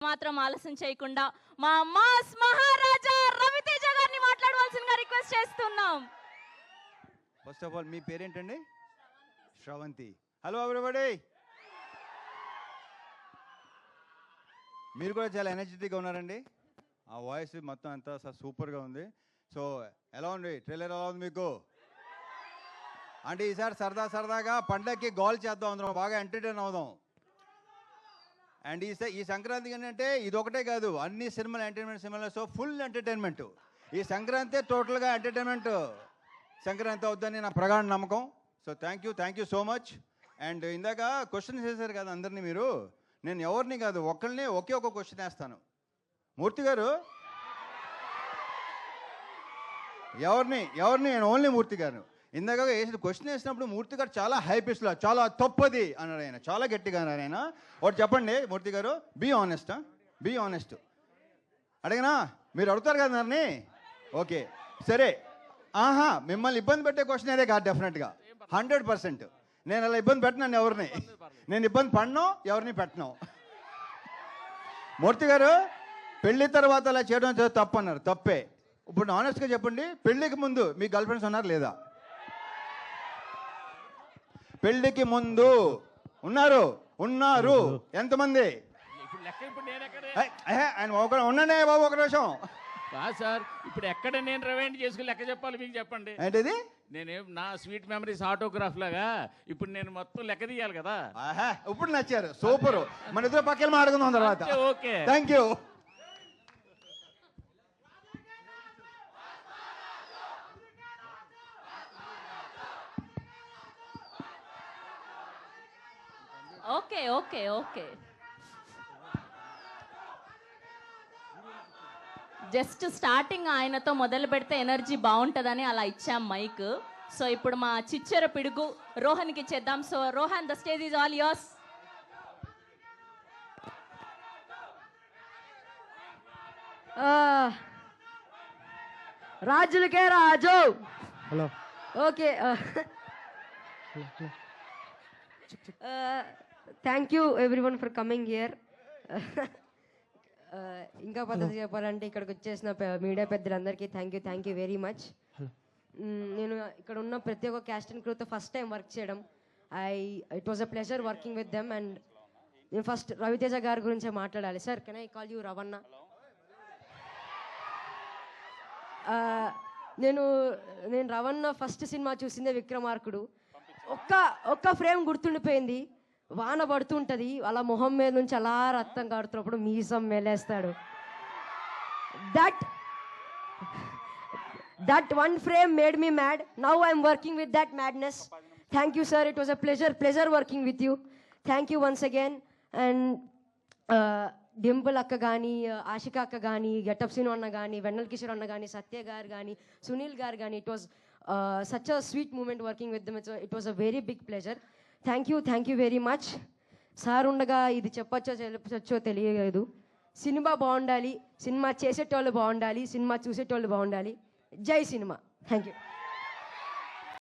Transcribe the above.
మాత్రం ఆలస్యం చేయకుండా మా మాస్ మహారాజా రవితేజ గారిని మాట్లాడవలసిందిగా రిక్వెస్ట్ చేస్తున్నాం. ఫస్ట్ ఆఫ్ ఆల్ మీ పేరేంటండి? శ్రవంతి. Hello everybody. మీరు కూడా చాలా ఎనర్జెటిక్గా ఉన్నారండి. ఆ వాయిస్ మొత్తం అంతా సూపర్గా ఉంది. సో ఎలా ఉంది ట్రైలర్? ఎలా ఉంది మీకు? అంటే ఈసారి సరదాగా పండగకి గోల్ చేద్దాం, అందరం బాగా ఎంటర్టైన్ అవుదాం. అండ్ ఈ సంక్రాంతికి ఏంటంటే ఇది ఒకటే కాదు, అన్ని సినిమాలు ఎంటర్టైన్మెంట్ సినిమాలు. So full entertainment. ఈ సంక్రాంతి టోటల్గా ఎంటర్టైన్మెంట్ సంక్రాంతి అవుద్దని నా ప్రగాఢ నమ్మకం. So thank you so much. And ఇందాక క్వశ్చన్స్ వేశారు కదా అందరినీ మీరు. నేను ఎవరిని కాదు, ఒక్కరిని ఒకే ఒక క్వశ్చన్ వేస్తాను. మూర్తి గారు ఎవరిని నేను ఓన్లీ మూర్తి గారు. ఇందాక వేసిన క్వశ్చన్ వేసినప్పుడు మూర్తి గారు చాలా హై పిచ్లో చాలా తప్పది అన్నాడు ఆయన, చాలా గట్టిగా అన్నారు ఆయన. ఒకటి చెప్పండి మూర్తి గారు, బీ ఆనెస్ట్. అడిగినా మీరు అడుగుతారు కదా నన్ను. ఓకే సరే. మిమ్మల్ని ఇబ్బంది పెట్టే క్వశ్చన్ అదే కాదు, డెఫినెట్గా 100%. నేను అలా ఇబ్బంది పెట్టినాను ఎవరిని, నేను ఇబ్బంది పడినో ఎవరిని పెట్టను. మూర్తి గారు పెళ్లి తర్వాత అలా చేయడం తప్పు అన్నారు, తప్పే. ఇప్పుడు ఆనెస్ట్గా చెప్పండి, పెళ్లికి ముందు మీ గర్ల్ ఫ్రెండ్స్ ఉన్నారు లేదా? పెళ్లికి ముందు ఉన్నారు ఎంతమంది? ఆయన ఉండండి బాబు ఒక నిమిషం. సార్ ఇప్పుడు ఎక్కడ నేను రివైండ్ చేసుకుని లెక్క చెప్పాలి మీకు చెప్పండి. ఏంటిది? నేనేం నా స్వీట్ మెమరీస్ ఆటోగ్రాఫ్ లాగా ఇప్పుడు నేను మొత్తం లెక్క తీయాలి కదా. ఇప్పుడు నచ్చారు, సూపర్. మన ఇద్దరు పక్కన మాట్లాడుకుందాం తర్వాత. Okay thank you. Okay just starting ఆయనతో మొదలు పెడితే ఎనర్జీ బాగుంటుందని అలా ఇచ్చాం మైక్. సో ఇప్పుడు మా చిచ్చర పిడుగు రోహన్కి ఇచ్చేద్దాం. So Rohan, the stage is all yours. రాజులకే రాజు. Hello. Okay, thank you everyone for coming here. ఇంకా పద్ధతి చెప్పాలంటే ఇక్కడికి వచ్చేసిన మీడియా పెద్దలందరికీ థ్యాంక్ యూ వెరీ మచ్. నేను ఇక్కడ ఉన్న ప్రతి ఒక్క క్యాస్ట్ అండ్ క్రూతో ఫస్ట్ టైం వర్క్ చేయడం. It was a pleasure working with them. And నేను ఫస్ట్ రవితేజ గారి గురించే మాట్లాడాలి. Sir, can I call you Ravana? నేను రవణ ఫస్ట్ సినిమా చూసిందే విక్రమార్కుడు. ఒక్క ఫ్రేమ్ గుర్తుండిపోయింది. వాన పడుతుంటుంది, అలా మొహం మీద నుంచి అలా రక్తం కాడుతున్నప్పుడు మీసం మెలేస్తాడు. That one frame made me mad. Now I'm working with that madness. Thank you sir, it was a pleasure working with you. Thank you once again. And Dimple అక్క కానీ, ఆశిక అక్క కానీ, గెటప్ సీను అన్న కానీ, వెన్నెల కిషోర్ అన్న కానీ, సత్య గారు కానీ, సునీల్ గారు కానీ, it was such a sweet moment working with them. It was a very big pleasure. Thank you very much. Sir ఉండగా ఇది చెప్పచ్చో తెలియలేదు. సినిమా బాగుండాలి, సినిమా చేసేటోళ్ళు బాగుండాలి, సినిమా చూసేటోళ్ళు బాగుండాలి. జై సినిమా. Thank you.